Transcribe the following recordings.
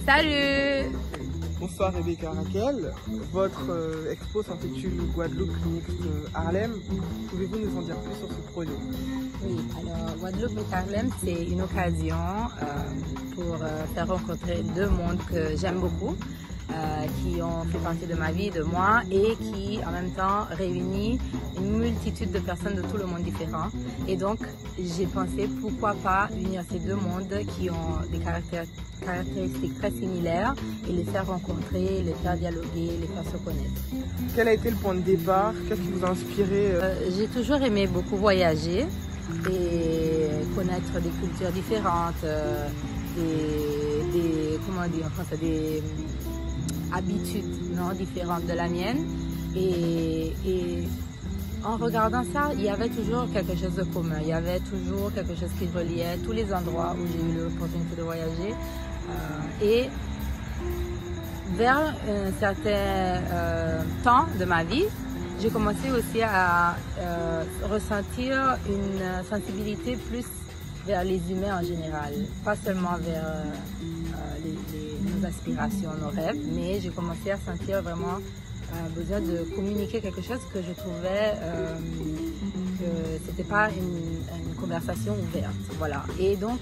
Salut! Bonsoir Rebecca Raquel, votre expo s'intitule Guadeloupe Mixte Harlem. Pouvez-vous nous en dire plus sur ce projet? Oui, alors Guadeloupe Mixte Harlem, c'est une occasion pour faire rencontrer deux mondes que j'aime beaucoup, qui ont fait partie de ma vie, de moi, et qui en même temps réunit une multitude de personnes de tout le monde différent. Et donc j'ai pensé pourquoi pas unir ces deux mondes qui ont des caractéristiques très similaires et les faire rencontrer, les faire dialoguer, les faire se connaître. Quel a été le point de départ? Qu'est-ce qui vous a inspiré? J'ai toujours aimé beaucoup voyager et connaître des cultures différentes, comment dire en français, des habitudes différentes de la mienne. Et en regardant ça, il y avait toujours quelque chose de commun, il y avait toujours quelque chose qui reliait tous les endroits où j'ai eu l'opportunité de voyager. Et vers un certain temps de ma vie, j'ai commencé aussi à ressentir une sensibilité plus vers les humains en général, pas seulement vers nos aspirations, nos rêves, mais j'ai commencé à sentir vraiment besoin de communiquer quelque chose que je trouvais que c'était pas une conversation ouverte, voilà. Et donc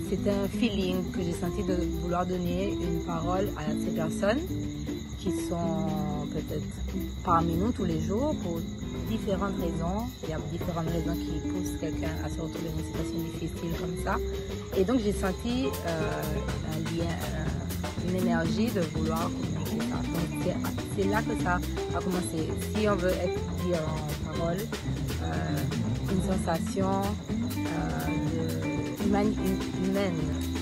c'était un feeling que j'ai senti de vouloir donner une parole à ces personnes qui sont peut-être parmi nous tous les jours pour différentes raisons. Il y a différentes raisons qui poussent quelqu'un à se retrouver dans une situation difficile comme ça. Et donc j'ai senti un lien, une énergie de vouloir communiquer ça. Donc c'est là que ça a commencé. Si on veut être dit en parole, une sensation humaine.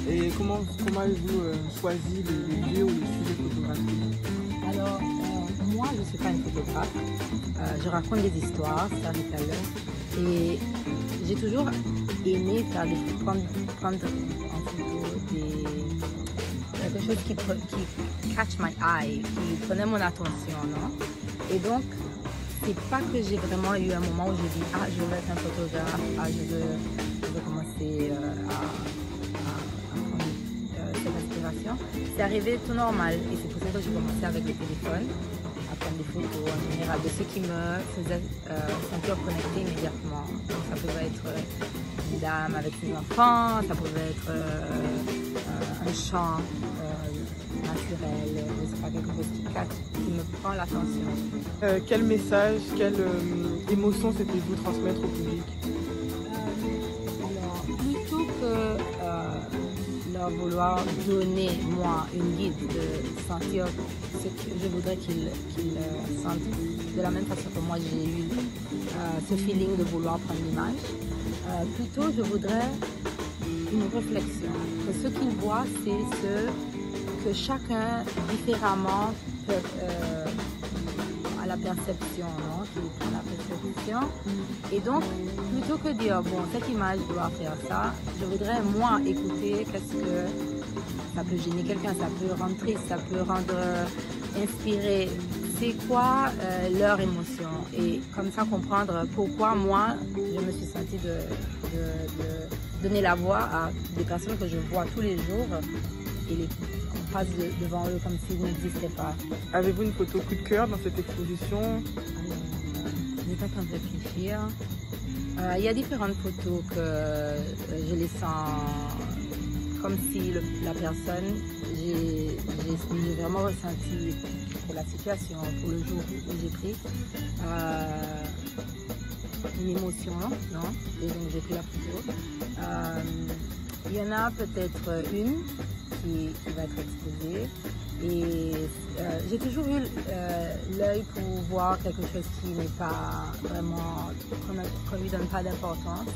Et comment avez-vous choisi les lieux ou les sujets photographiques? Alors, moi, je ne suis pas une photographe. Je raconte des histoires, storyteller. Et j'ai toujours aimé prendre en photo quelque chose qui catch my eye, qui prenait mon attention, non? Et donc, c'est pas que j'ai vraiment eu un moment où j'ai dit « Ah, je veux être un photographe, ah, je veux commencer à prendre cette inspiration ». C'est arrivé tout normal et c'est pour ça que j'ai commencé avec le téléphone à prendre des photos en général de ce qui me faisait sentir connectée immédiatement. Donc ça pouvait être une dame avec ses enfants, ça pouvait être un chant naturel, je sais pas, quelque chose qui me prend l'attention. Quel message, quelle émotion souhaitez-vous transmettre au public? Alors, plutôt que leur vouloir donner, moi, une guide, de sentir ce que je voudrais qu'ils sentent de la même façon que moi j'ai eu ce feeling de vouloir prendre l'image. Plutôt, je voudrais une réflexion. Que ce qu'ils voient, c'est ce que chacun différemment peut, à la perception, non? Qui prend la perception. Et donc, plutôt que dire, bon, cette image doit faire ça, je voudrais, moi, écouter qu'est-ce que ça peut gêner quelqu'un, ça peut rendre triste, ça peut rendre inspiré. C'est quoi leur émotion? Et comme ça, comprendre pourquoi moi, je me suis sentie de donner la voix à des personnes que je vois tous les jours et on passe devant eux comme s'ils n'existaient pas. Avez-vous une photo coup de cœur dans cette exposition? Je suis en train de réfléchir. Il y a différentes photos que je les sens comme si la personne, j'ai vraiment ressenti pour la situation, pour le jour où j'ai pris une émotion, non? Et donc j'ai pris la photo. Il y en a peut-être une qui va être exposée et j'ai toujours eu l'œil pour voir quelque chose qui n'est pas vraiment, qu'on lui donne pas d'importance.